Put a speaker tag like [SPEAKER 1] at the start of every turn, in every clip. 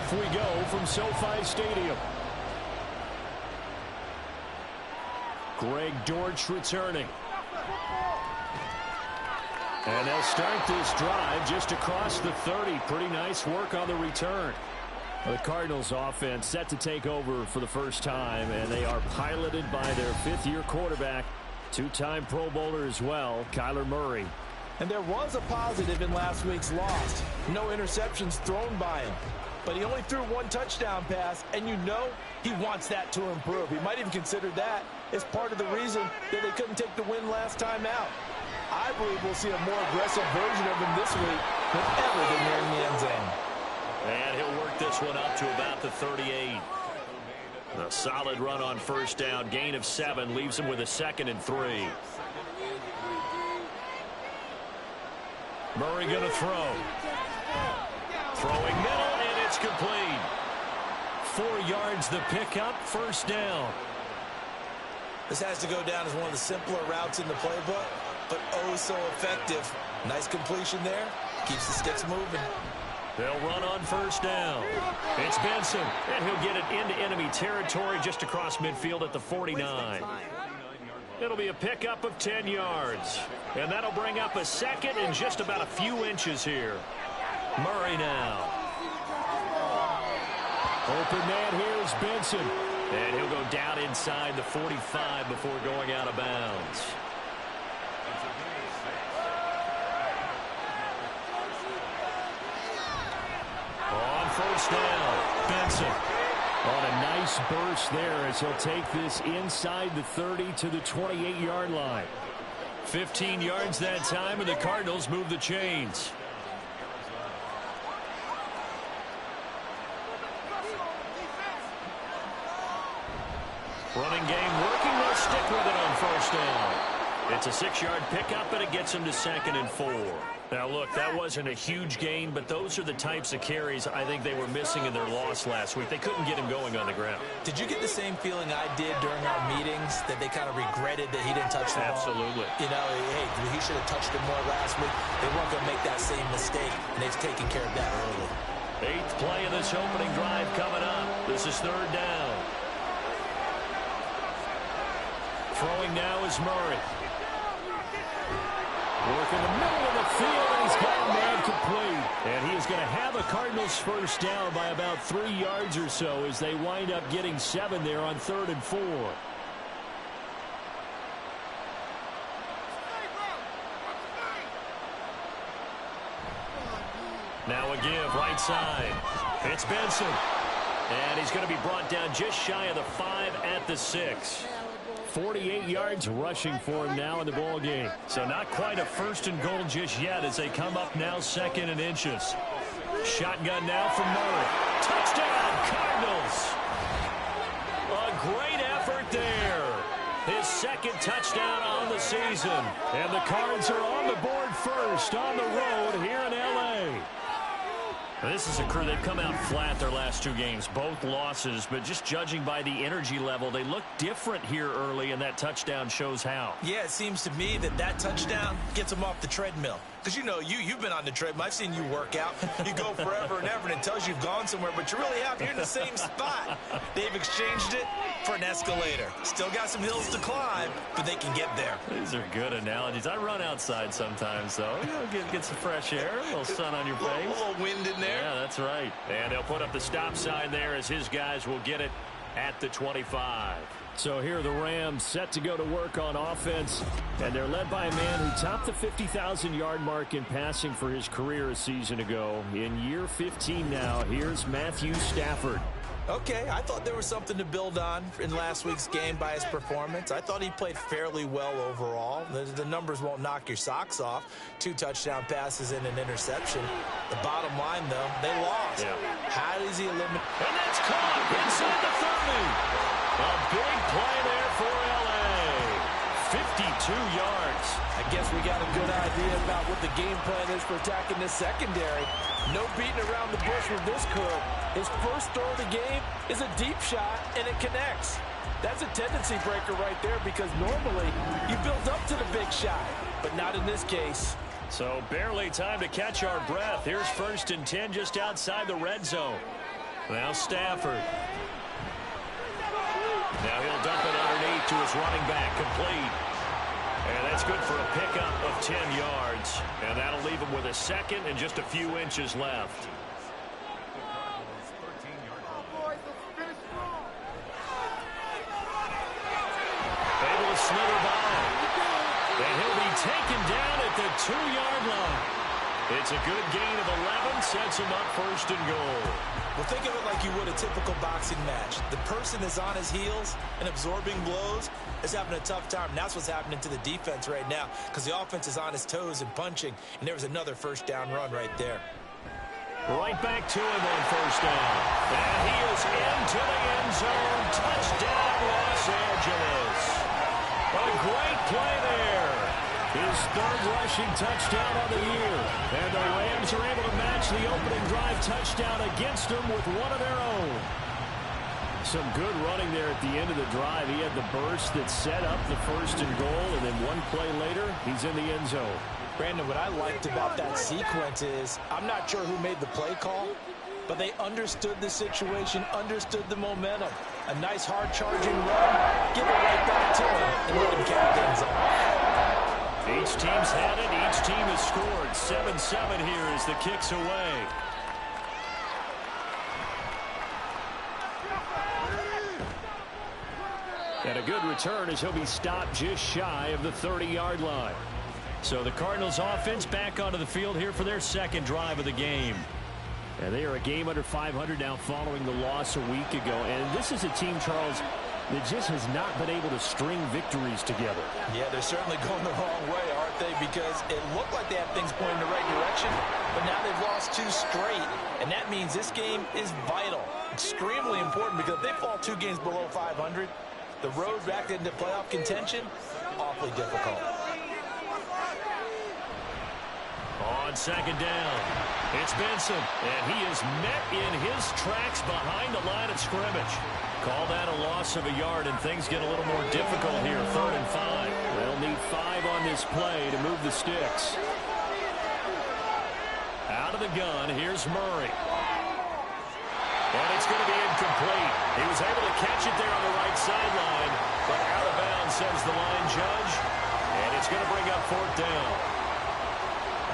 [SPEAKER 1] off we go from SoFi Stadium. Greg Dortch returning. And they'll start this drive just across the 30. Pretty nice work on the return. The Cardinals offense set to take over for the first time, and they are piloted by their fifth-year quarterback, two-time Pro Bowler as well, Kyler Murray.
[SPEAKER 2] And there was a positive in last week's loss. No interceptions thrown by him. But he only threw one touchdown pass, and you know he wants that to improve. He might even consider that as part of the reason that they couldn't take the win last time out. I believe we'll see a more aggressive version of him this week than ever than nearing the end zone.
[SPEAKER 1] And he'll work this one up to about the 38. A solid run on first down. Gain of 7 leaves him with a 2nd and 3. Murray going to throw. Throwing middle, and it's complete. 4 yards the pickup, first down.
[SPEAKER 2] This has to go down as one of the simpler routes in the playbook, but oh so effective. Nice completion there. Keeps the sticks moving.
[SPEAKER 1] They'll run on first down. It's Benson, and he'll get it into enemy territory just across midfield at the 49. It'll be a pickup of 10 yards. And that'll bring up a 2nd and just about a few inches here. Murray now. Open man here is Benson. And he'll go down inside the 45 before going out of bounds. On first down, Benson. On a nice burst there as he'll take this inside the 30 to the 28-yard line. 15 yards that time, and the Cardinals move the chains. Running game working. They'll stick with it on first down. It's a 6-yard pickup, and it gets him to 2nd and 4. Now, look, that wasn't a huge gain, but those are the types of carries I think they were missing in their loss last week. They couldn't get him going on the ground.
[SPEAKER 2] Did you get the same feeling I did during our meetings, that they kind of regretted that he didn't touch the ball?
[SPEAKER 1] Absolutely.
[SPEAKER 2] You know, hey, he should have touched it more last week. They weren't going to make that same mistake, and they've taken care of that early.
[SPEAKER 1] 8th play of this opening drive coming up. This is 3rd down. Throwing now is Murray. Work in the middle of the field, and he's got a man complete. And he is going to have a Cardinals first down by about 3 yards or so as they wind up getting 7 there on 3rd and 4. Now a give, right side. It's Benson. And he's going to be brought down just shy of the 5 at the 6. 48 yards rushing for him now in the ball game. So not quite a 1st and goal just yet as they come up now 2nd and inches. Shotgun now from Murray. Touchdown, Cardinals. A great effort there. His 2nd touchdown on the season. And the Cards are on the board first on the road here in L.A. This is a crew, they've come out flat their last 2 games, both losses, but just judging by the energy level, they look different here early, and that touchdown shows how.
[SPEAKER 2] Yeah, it seems to me that touchdown gets them off the treadmill. Because, you know, you've been on the treadmill. I've seen you work out. You go forever and ever, and it tells you you've gone somewhere, but you really have. You're in the same spot. They've exchanged it for an escalator. Still got some hills to climb, but they can get there.
[SPEAKER 1] These are good analogies. I run outside sometimes, though. You know, get some fresh air, a little sun on your face.
[SPEAKER 2] A little wind in there.
[SPEAKER 1] Yeah, that's right. And they'll put up the stop sign there as his guys will get it at the 25. So here are the Rams set to go to work on offense, and they're led by a man who topped the 50,000-yard mark in passing for his career a season ago. In year 15 now, here's Matthew Stafford.
[SPEAKER 2] Okay, I thought there was something to build on in last week's game by his performance. I thought he played fairly well overall. The numbers won't knock your socks off. 2 touchdown passes and an interception. The bottom line, though, they lost.
[SPEAKER 1] Yeah.
[SPEAKER 2] How does he eliminate?
[SPEAKER 1] And that's caught inside the 30. A big play there for L.A. 52 yards.
[SPEAKER 2] I guess we got a good idea about what the game plan is for attacking this secondary. No beating around the bush with this crew. His first throw of the game is a deep shot, and it connects. That's a tendency breaker right there because normally you build up to the big shot, but not in this case.
[SPEAKER 1] So barely time to catch our breath. Here's 1st and 10 just outside the red zone. Now Stafford. Now he'll dump it underneath to his running back, complete. And that's good for a pickup of 10 yards. And that'll leave him with a second and just a few inches left. Able to slither by. And he'll be taken down at the 2-yard line. It's a good gain of 11, sets him up first and goal.
[SPEAKER 2] Well, think of it like you would a typical boxing match. The person is on his heels and absorbing blows is having a tough time. And that's what's happening to the defense right now because the offense is on his toes and punching, and there was another first down run right there.
[SPEAKER 1] Right back to him on first down. And he is into the end zone. Touchdown, Los Angeles. A great play there. His third rushing touchdown on the year. And the Rams are able to match the opening drive touchdown against them with one of their own. Some good running there at the end of the drive. He had the burst that set up the first and goal, and then one play later, he's in the end zone.
[SPEAKER 2] Brandon, what I liked about that sequence is I'm not sure who made the play call, but they understood the situation, understood the momentum. A nice hard-charging run, give it right back to him, and let him cap things off.
[SPEAKER 1] Each team's had it. Each team has scored. 7-7 here as the kick's away. And a good return as he'll be stopped just shy of the 30-yard line. So the Cardinals offense back onto the field here for their second drive of the game. And they are a game under 500 now following the loss a week ago. And this is a team, Charles, that just has not been able to string victories together.
[SPEAKER 2] Yeah, they're certainly going the wrong way, aren't they? Because it looked like they had things pointing in the right direction, but now they've lost 2 straight, and that means this game is vital, extremely important, because if they fall 2 games below 500, the road back into playoff contention, awfully difficult.
[SPEAKER 1] On second down, it's Benson, and he is met in his tracks behind the line of scrimmage. Call that a loss of a yard, and things get a little more difficult here. 3rd and 5. They'll need 5 on this play to move the sticks. Out of the gun, here's Murray. And it's going to be incomplete. He was able to catch it there on the right sideline, but out of bounds, says the line judge. And it's going to bring up 4th down.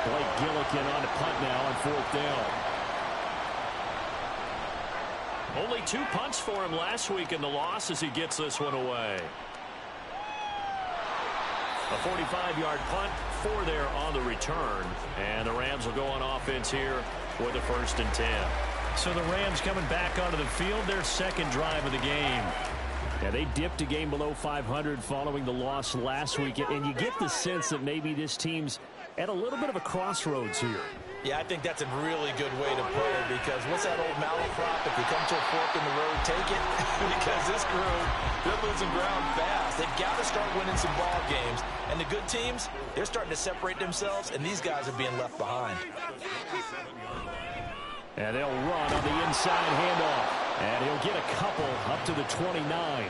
[SPEAKER 1] Blake Gillikin on the punt now on 4th down. Only 2 punts for him last week in the loss as he gets this one away. A 45-yard punt, 4 there on the return. And the Rams will go on offense here with a 1st and 10. So the Rams coming back onto the field, their second drive of the game. Yeah, they dipped a game below 500 following the loss last week. And you get the sense that maybe this team's at a little bit of a crossroads here.
[SPEAKER 2] Yeah, I think that's a really good way to put it, because what's that old malaprop? If you come to a fork in the road, take it. Because this crew, they're losing ground fast. They've got to start winning some ball games. And the good teams, they're starting to separate themselves, and these guys are being left behind.
[SPEAKER 1] And they'll run on the inside handoff. And he'll get a couple up to the 29.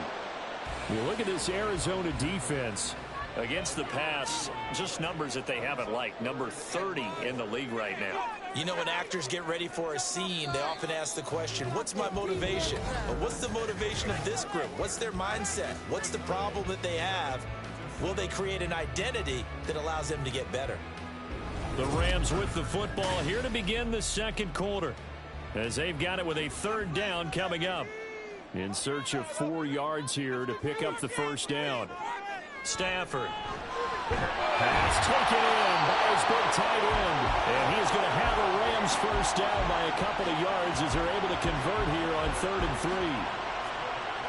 [SPEAKER 1] You look at this Arizona defense. Against the pass, just numbers that they haven't liked. Number 30 in the league right now.
[SPEAKER 2] You know, when actors get ready for a scene, they often ask the question, what's my motivation? But what's the motivation of this group? What's their mindset? What's the problem that they have? Will they create an identity that allows them to get better?
[SPEAKER 1] The Rams with the football here to begin the second quarter, as they've got it with a 3rd down coming up. In search of 4 yards here to pick up the 1st down. Stafford. Pass taken in by his big tight end. And he is going to have a Rams 1st down by a couple of yards as they're able to convert here on 3rd and 3.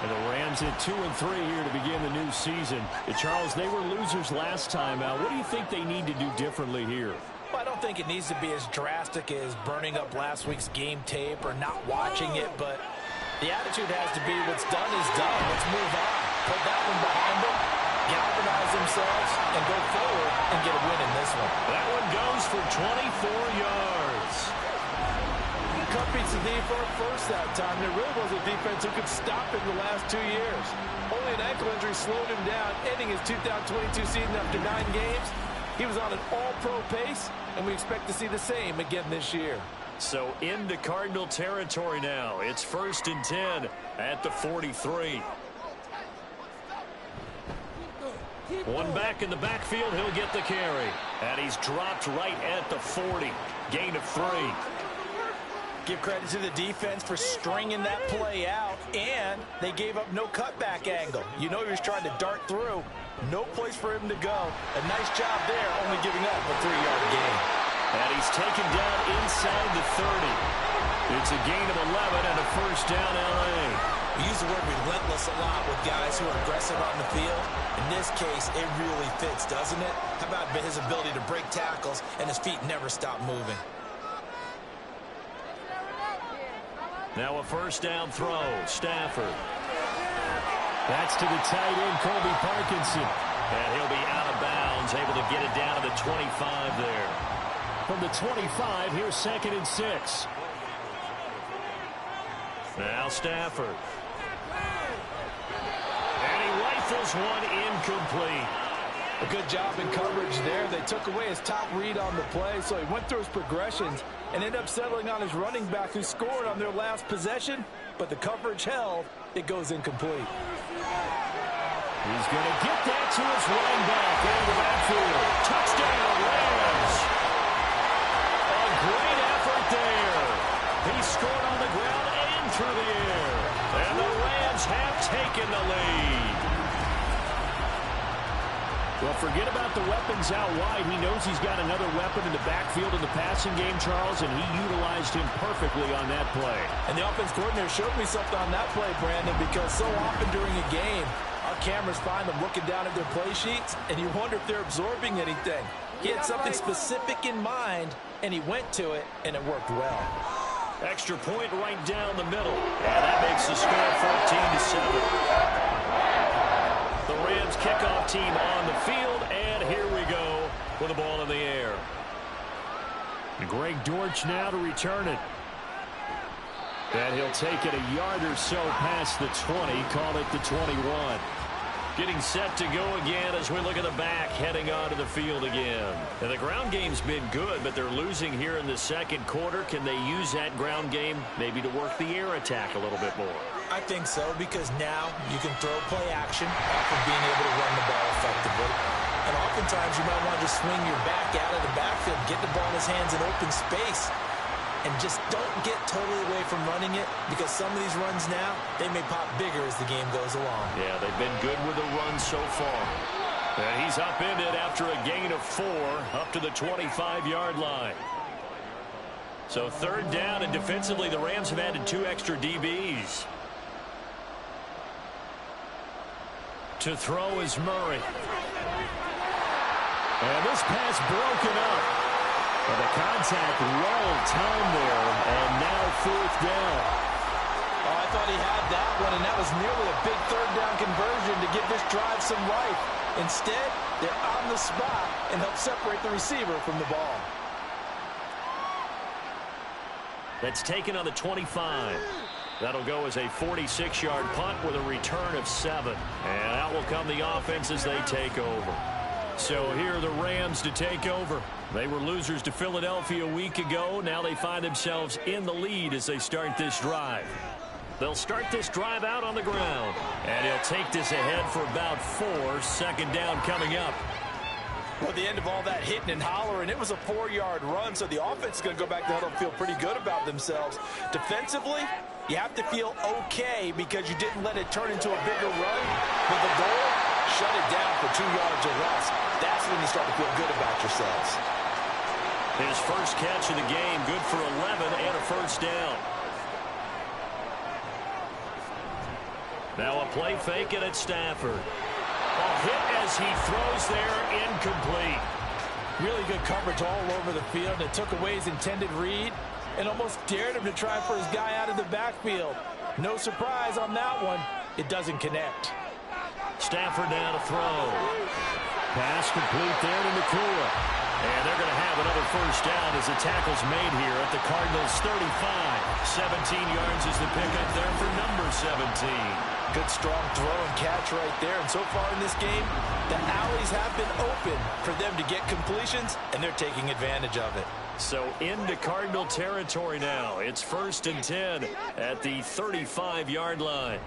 [SPEAKER 1] And the Rams hit 2 and 3 here to begin the new season. And Charles, they were losers last time out. What do you think they need to do differently here?
[SPEAKER 2] Well, I don't think it needs to be as drastic as burning up last week's game tape or not watching it, but the attitude has to be what's done is done. Let's move on. Put that one behind them. Galvanize themselves and go forward and get a win in this one.
[SPEAKER 1] That one goes for 24 yards.
[SPEAKER 2] Cup beats the defense first that time. There really was a defense who could stop him the last 2 years. Only an ankle injury slowed him down, ending his 2022 season after 9 games. He was on an all-pro pace, and we expect to see the same again this year.
[SPEAKER 1] So into Cardinal territory now. It's 1st and 10 at the 43. One back in the backfield. He'll get the carry. And he's dropped right at the 40. Gain of 3.
[SPEAKER 2] Give credit to the defense for stringing that play out, and they gave up no cutback angle. You know he was trying to dart through. No place for him to go. A nice job there, only giving up a 3-yard gain.
[SPEAKER 1] And he's taken down inside the 30. It's a gain of 11 and a 1st down, L.A.
[SPEAKER 2] We use the word relentless a lot with guys who are aggressive on the field. In this case, it really fits, doesn't it? How about his ability to break tackles and his feet never stop moving?
[SPEAKER 1] Now a 1st down throw. Stafford. That's to the tight end, Colby Parkinson. And he'll be out of bounds, able to get it down to the 25 there. From the 25, here's 2nd and 6. Now Stafford. And he rifles one incomplete.
[SPEAKER 2] A good job in coverage there. They took away his top read on the play, so he went through his progressions and ended up settling on his running back who scored on their last possession, but the coverage held. It goes incomplete.
[SPEAKER 1] He's going to get that to his running back into the backfield. Touchdown, Rams. A great effort there. He scored on the ground and through the air. And the Rams have taken the lead. Well, forget about the weapons out wide. He knows he's got another weapon in the backfield in the passing game, Charles, and he utilized him perfectly on that play.
[SPEAKER 2] And the offense coordinator showed me something on that play, Brandon, because so often during a game, our cameras find them looking down at their play sheets, and you wonder if they're absorbing anything. He had something specific in mind, and he went to it, and it worked well.
[SPEAKER 1] Extra point right down the middle. And that makes the score 14-7. The Rams kickoff team on the field, and here we go with the ball in the air. Greg Dortch now to return it. And he'll take it a yard or so past the 20, call it the 21. Getting set to go again as we look at the back, heading onto the field again. And the ground game's been good, but they're losing here in the 2nd quarter. Can they use that ground game maybe to work the air attack a little bit more?
[SPEAKER 2] I think so, because now you can throw play action off of being able to run the ball effectively. And oftentimes you might want to just swing your back out of the backfield, get the ball in his hands in open space, and just don't get totally away from running it, because some of these runs now, they may pop bigger as the game goes along.
[SPEAKER 1] Yeah, they've been good with the run so far. And he's upended after a gain of 4 up to the 25-yard line. So 3rd down, and defensively the Rams have added 2 extra DBs. To throw is Murray. And this pass broken up. Well, the contact well timed there, and now 4th down.
[SPEAKER 2] Oh, I thought he had that one, and that was nearly a big 3rd down conversion to give this drive some life. Instead, they're on the spot and help separate the receiver from the ball.
[SPEAKER 1] That's taken on the 25. That'll go as a 46-yard punt with a return of 7. And out will come the offense as they take over. So here are the Rams to take over. They were losers to Philadelphia a week ago. Now they find themselves in the lead as they start this drive. They'll start this drive out on the ground. And he'll take this ahead for about 4. 2nd down coming up.
[SPEAKER 2] Well, at the end of all that hitting and hollering, it was a 4-yard run, so the offense is going to go back to the huddle and feel pretty good about themselves. Defensively, you have to feel okay because you didn't let it turn into a bigger run. But the goal, shut it down for 2 yards or less. That's when you start to feel good about yourselves.
[SPEAKER 1] His first catch of the game, good for 11 and a 1st down. Now a play fake it at Stafford. A hit as he throws there, incomplete.
[SPEAKER 2] Really good coverage all over the field. It took away his intended read and almost dared him to try for his guy out of the backfield. No surprise on that one. It doesn't connect.
[SPEAKER 1] Stafford now to throw. Pass complete there to Nakua. And they're going to have another 1st down as the tackle's made here at the Cardinals' 35. 17 yards is the pickup there for number 17.
[SPEAKER 2] Good strong throw and catch right there. And so far in this game, the alleys have been open for them to get completions, and they're taking advantage of it.
[SPEAKER 1] So into Cardinal territory now. It's 1st and 10 at the 35-yard line.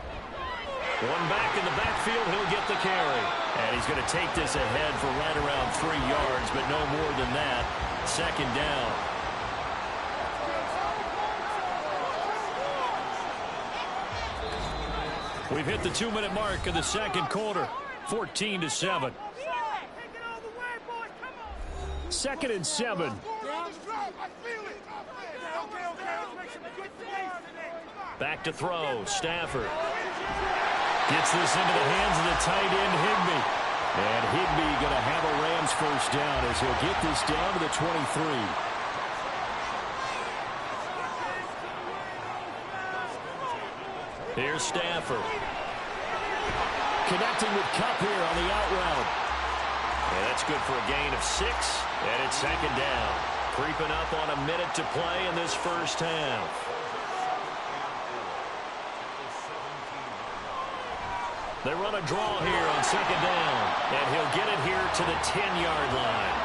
[SPEAKER 1] One back in the backfield, he'll get the carry. And he's going to take this ahead for right around 3 yards, but no more than that. 2nd down. We've hit the 2-minute mark of the 2nd quarter. 14-7. 2nd and 7. Back to throw. Stafford gets this into the hands of the tight end, Higbee. And Higbee going to have a Rams 1st down as he'll get this down to the 23. Here's Stafford. Connecting with Kupp here on the out route. And that's good for a gain of 6. And it's 2nd down. Creeping up on a minute to play in this 1st half. They run a draw here on 2nd down. And he'll get it here to the 10-yard line.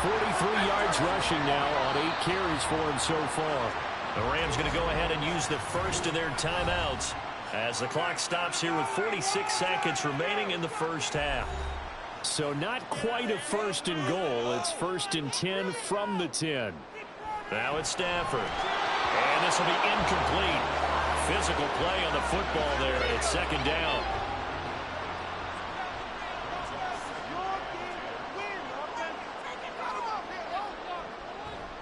[SPEAKER 1] 43 yards rushing now on 8 carries for him so far. The Rams going to go ahead and use the first of their timeouts as the clock stops here with 46 seconds remaining in the 1st half. So not quite a 1st and goal. It's 1st and 10 from the 10. Now it's Stafford. And this will be incomplete. Physical play on the football there, and it's 2nd down.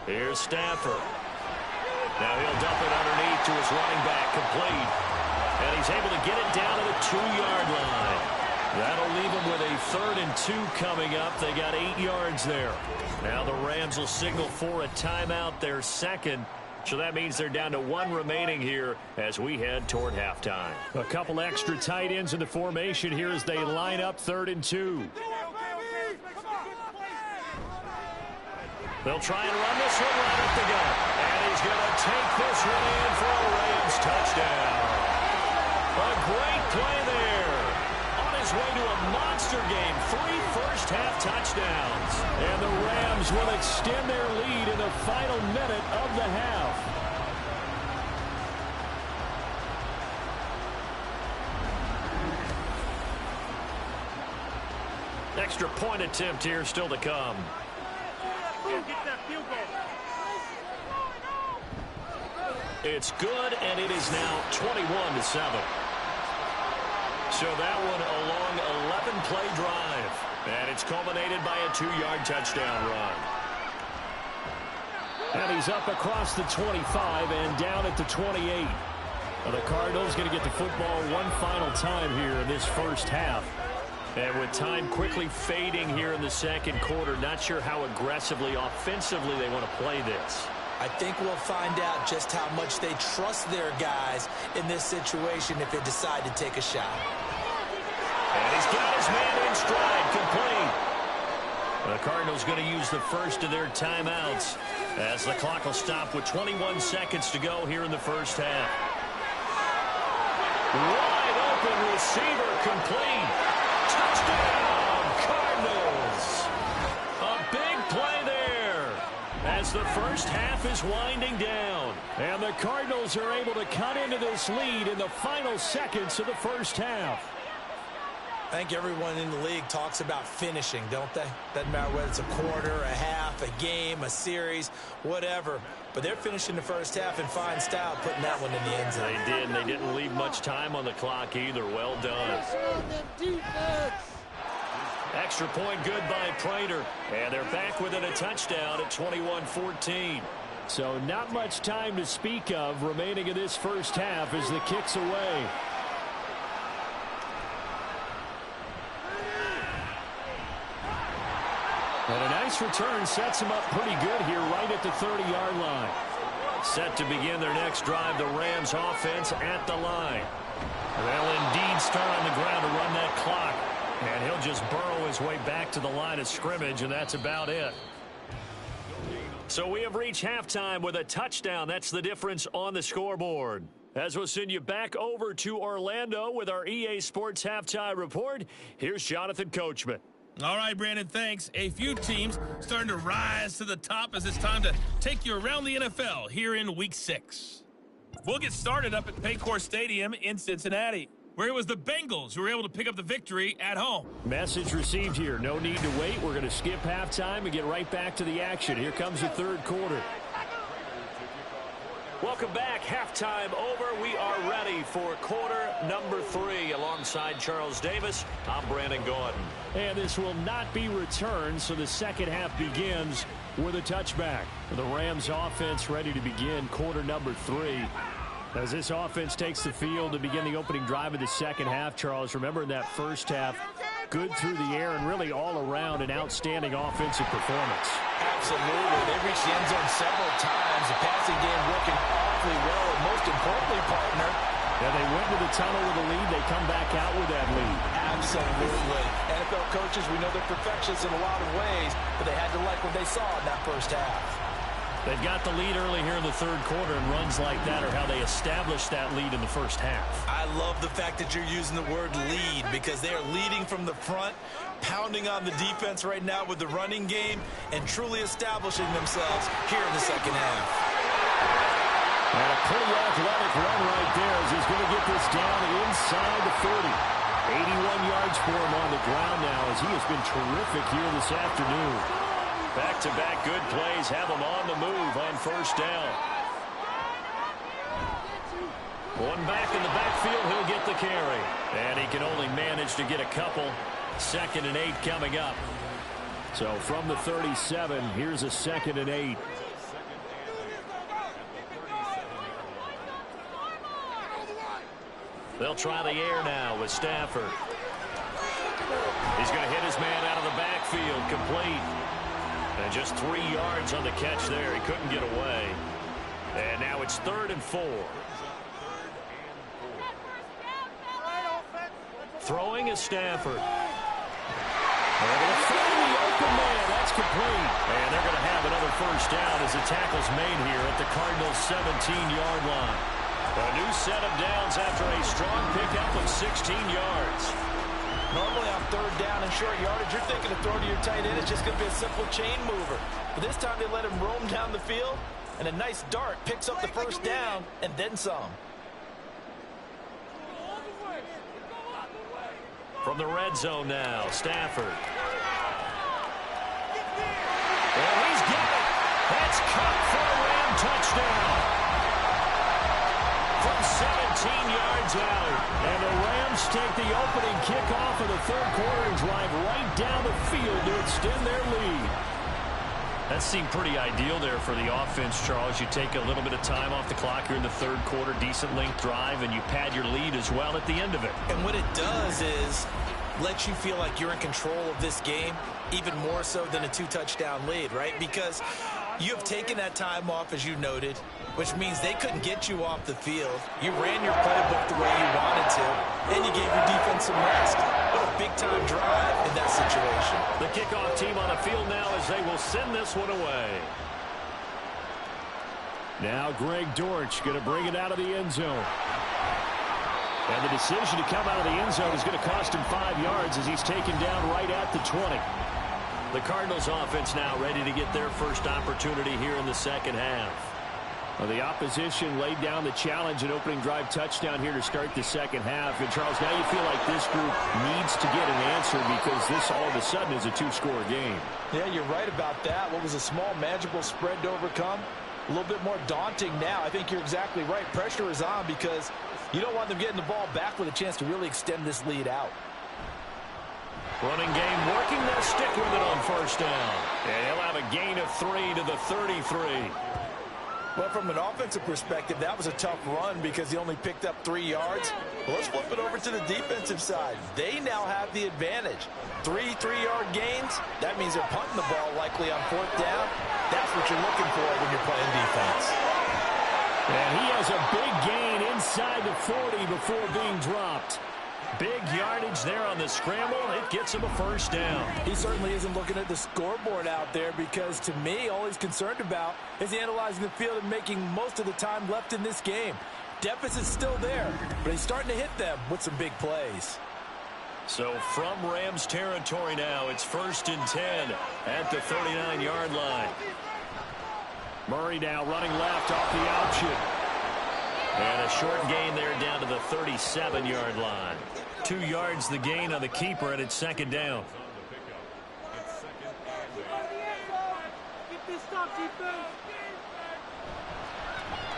[SPEAKER 1] Here's Stafford. Now he'll dump it underneath to his running back, complete. And he's able to get it down to the 2-yard line. That'll leave him with a 3rd and 2 coming up. They got 8 yards there. Now the Rams will signal for a timeout, their 2nd. So that means they're down to 1 remaining here as we head toward halftime. A couple extra tight ends in the formation here as they line up 3rd and 2. They'll try and run this one right up the gut. And he's going to take this one in for a Rams touchdown. A great play there. On his way to a monster game. 3 first-half touchdowns. And the Rams will extend their lead in the final minute of the half. Extra point attempt here still to come. It's good, and it is now 21-7. So that one a long 11-play drive, and it's culminated by a 2-yard touchdown run. And he's up across the 25 and down at the 28. Well, the Cardinals going to get the football one final time here in this 1st half. And with time quickly fading here in the 2nd quarter, not sure how aggressively, offensively they want to play this.
[SPEAKER 2] I think we'll find out just how much they trust their guys in this situation if they decide to take a shot.
[SPEAKER 1] And he's got his man in stride, complete. The Cardinals going to use the first of their timeouts as the clock will stop with 21 seconds to go here in the 1st half. Wide open receiver, complete. Touchdown, Cardinals. A big play there as the 1st half is winding down. And the Cardinals are able to cut into this lead in the final seconds of the 1st half.
[SPEAKER 2] I think everyone in the league talks about finishing, don't they? Doesn't matter whether it's a quarter, a half, a game, a series, whatever. But they're finishing the 1st half in fine style, putting that one in the end zone.
[SPEAKER 1] They did, and they didn't leave much time on the clock either. Well done. Extra point good by Prater. And they're back within a touchdown at 21-14. So not much time to speak of remaining in this 1st half as the kick's away. And a nice return sets them up pretty good here right at the 30-yard line. Set to begin their next drive, the Rams offense at the line. They'll indeed start on the ground to run that clock. And he'll just burrow his way back to the line of scrimmage, and that's about it. So we have reached halftime with a touchdown. That's the difference on the scoreboard. As we'll send you back over to Orlando with our EA Sports Halftime Report, here's Jonathan Coachman.
[SPEAKER 3] All right, Brandon, thanks. A few teams starting to rise to the top as it's time to take you around the NFL here in Week 6. We'll get started up at Paycor Stadium in Cincinnati, where it was the Bengals who were able to pick up the victory at home.
[SPEAKER 1] Message received here. No need to wait. We're going to skip halftime and get right back to the action. Here comes the third quarter. Welcome back. Halftime over. We are ready for quarter number 3. Alongside Charles Davis, I'm Brandon Gaudin. And this will not be returned, so the second half begins with a touchback. The Rams offense ready to begin quarter number 3. As this offense takes the field to begin the opening drive of the second half, Charles, remember in that first half, good through the air and really all around an outstanding offensive performance.
[SPEAKER 2] Absolutely. They reached the end zone several times. The passing game working awfully well, and most importantly, partner,
[SPEAKER 1] yeah, they went to the tunnel with a lead. They come back out with that lead.
[SPEAKER 2] Absolutely. NFL coaches, we know they're perfectionists in a lot of ways, but they had to like what they saw in that first half.
[SPEAKER 1] They've got the lead early here in the third quarter, and runs like that are how they established that lead in the first half.
[SPEAKER 2] I love the fact that you're using the word lead because they are leading from the front, pounding on the defense right now with the running game, and truly establishing themselves here in the second half.
[SPEAKER 1] And a pretty athletic run right there as he's going to get this down inside the 40. 81 yards for him on the ground now as he has been terrific here this afternoon. Back-to-back good plays have him on the move on first down. One back in the backfield, he'll get the carry. And he can only manage to get a couple. 2nd and 8 coming up. So from the 37, here's a 2nd and 8. They'll try the air now with Stafford. He's going to hit his man out of the backfield, complete. And just 3 yards on the catch there. He couldn't get away. And now it's 3rd and 4. Throwing is Stafford. They're going to find the open man. That's complete. And they're going to have another first down as the tackle's made here at the Cardinals' 17-yard line. A new set of downs after a strong pickup of 16 yards.
[SPEAKER 2] Normally on 3rd down and short yardage, you're thinking of throwing to your tight end. It's just going to be a simple chain mover. But this time they let him roam down the field, and a nice dart picks up the first down and then some.
[SPEAKER 1] From the red zone now, Stafford. And he's got it. That's caught for a Ram touchdown. From 17 yards out. And the Rams take the opening kickoff of the third quarter and drive right down the field to extend their lead. That seemed pretty ideal there for the offense, Charles. You take a little bit of time off the clock here in the third quarter, decent length drive, and you pad your lead as well at the end of it.
[SPEAKER 2] And what it does is let you feel like you're in control of this game, even more so than a 2-touchdown lead, right? Because you have taken that time off, as you noted, which means they couldn't get you off the field. You ran your playbook the way you wanted to, and you gave your defense some rest. What a big-time drive in that situation.
[SPEAKER 1] The kickoff team on the field now as they will send this one away. Now Greg Dortch going to bring it out of the end zone. And the decision to come out of the end zone is going to cost him 5 yards as he's taken down right at the 20. The Cardinals offense now ready to get their first opportunity here in the second half. Well, the opposition laid down the challenge and opening drive touchdown here to start the second half. And, Charles, now you feel like this group needs to get an answer because this all of a sudden is a 2-score game.
[SPEAKER 2] Yeah, you're right about that. What was a small, manageable spread to overcome? A little bit more daunting now. I think you're exactly right. Pressure is on because you don't want them getting the ball back with a chance to really extend this lead out.
[SPEAKER 1] Running game working. They'll stick with it on first down. And he'll have a gain of 3 to the 33.
[SPEAKER 2] Well, from an offensive perspective, that was a tough run because he only picked up 3 yards. Well, let's flip it over to the defensive side. They now have the advantage. 3 3-yard gains. That means they're punting the ball likely on 4th down. That's what you're looking for when you're playing defense.
[SPEAKER 1] And he has a big gain inside the 40 before being dropped. Big yardage there on the scramble. It gets him a first down.
[SPEAKER 2] He certainly isn't looking at the scoreboard out there because, to me, all he's concerned about is analyzing the field and making most of the time left in this game. Deficit's still there, but he's starting to hit them with some big plays.
[SPEAKER 1] So from Rams territory now, it's 1st and 10 at the 39-yard line. Murray now running left off the option. And a short gain there down to the 37-yard line. 2 yards the gain on the keeper, and it's 2nd down.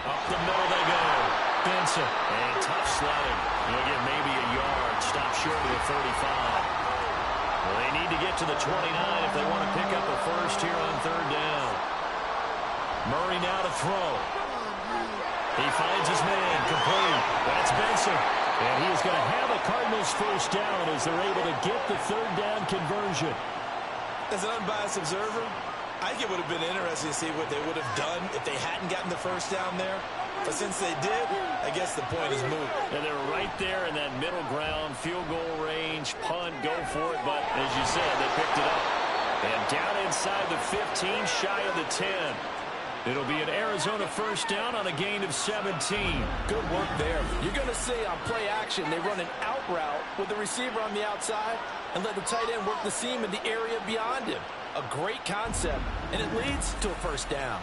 [SPEAKER 1] Up the middle they go. Benson. And tough sledding. He'll get maybe a yard. Stop short of the 35. Well, they need to get to the 29 if they want to pick up a first here on 3rd down. Murray now to throw. He finds his man. Complete. That's Benson. And he is going to have a Cardinals first down as they're able to get the 3rd down conversion.
[SPEAKER 2] As an unbiased observer, I think it would have been interesting to see what they would have done if they hadn't gotten the first down there. But since they did, I guess the point is moot.
[SPEAKER 1] And they're right there in that middle ground, field goal range, punt, go for it. But as you said, they picked it up. And down inside the 15, shy of the 10. It'll be an Arizona first down on a gain of 17.
[SPEAKER 2] Good work there. You're going to see on play action, they run an out route with the receiver on the outside and let the tight end work the seam in the area beyond him. A great concept, and it leads to a first down.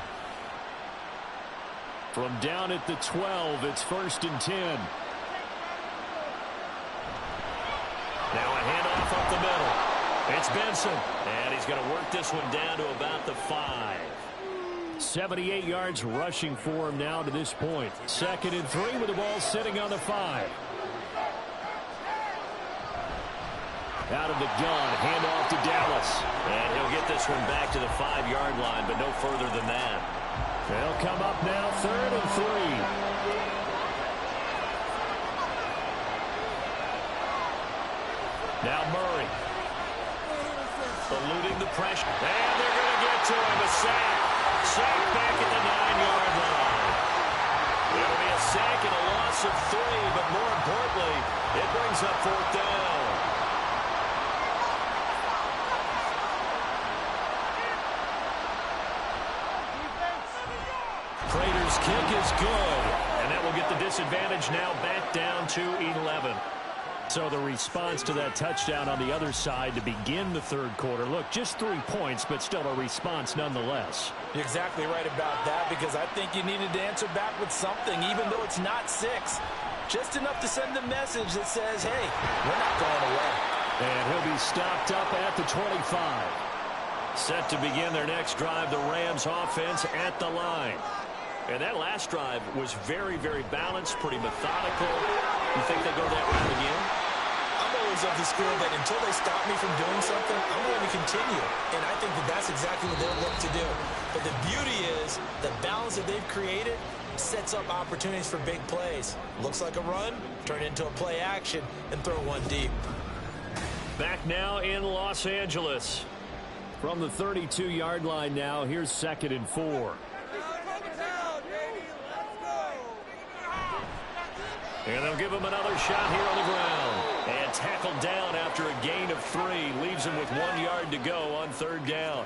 [SPEAKER 1] From down at the 12, it's 1st and 10. Now a handoff up the middle. It's Benson, and he's going to work this one down to about the 5. 78 yards rushing for him now to this point. 2nd and 3 with the ball sitting on the 5. Out of the gun, handoff to Dallas. And he'll get this one back to the 5-yard line, but no further than that. They'll come up now 3rd and 3. Now Murray. Eluding the pressure. And they're going to get to him. A sack. Sack back at the 9-yard line. It'll be a sack and a loss of 3, but more importantly, it brings up 4th down. Prater's kick is good, and that will get the disadvantage now back down to 11. So the response to that touchdown on the other side to begin the 3rd quarter. Look, just 3 points, but still a response nonetheless.
[SPEAKER 2] You're exactly right about that, because I think you needed to answer back with something, even though it's not 6. Just enough to send a message that says, hey, we're not going away.
[SPEAKER 1] And he'll be stopped up at the 25. Set to begin their next drive, the Rams offense at the line. And that last drive was very, very balanced, pretty methodical. You think they go that route again?
[SPEAKER 2] I'm always of the school that until they stop me from doing something, I'm going to continue. And I think that that's exactly what they'll look to do. But the beauty is the balance that they've created sets up opportunities for big plays. Looks like a run, turn it into a play action, and throw one deep.
[SPEAKER 1] Back now in Los Angeles. From the 32-yard line now, here's 2nd and 4. And they'll give him another shot here on the ground. And tackled down after a gain of 3. Leaves him with 1 yard to go on 3rd down.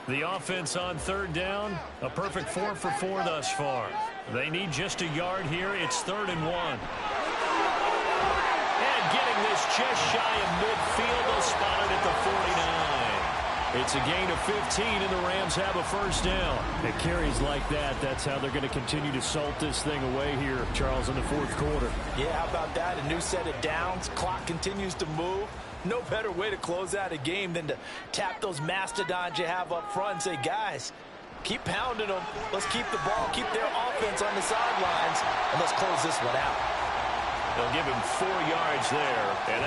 [SPEAKER 1] The offense on 3rd down, a perfect 4 for 4 thus far. They need just a yard here. It's 3rd and 1. And getting this just shy of midfield. They'll spot it at the 49. It's a gain of 15, and the Rams have a first down. It carries like that. That's how they're going to continue to salt this thing away here, Charles, in the 4th quarter.
[SPEAKER 2] Yeah, how about that? A new set of downs. Clock continues to move. No better way to close out a game than to tap those mastodons you have up front and say, guys, keep pounding them. Let's keep the ball, keep their offense on the sidelines, and let's close this one out.
[SPEAKER 1] They'll give him 4 yards there, and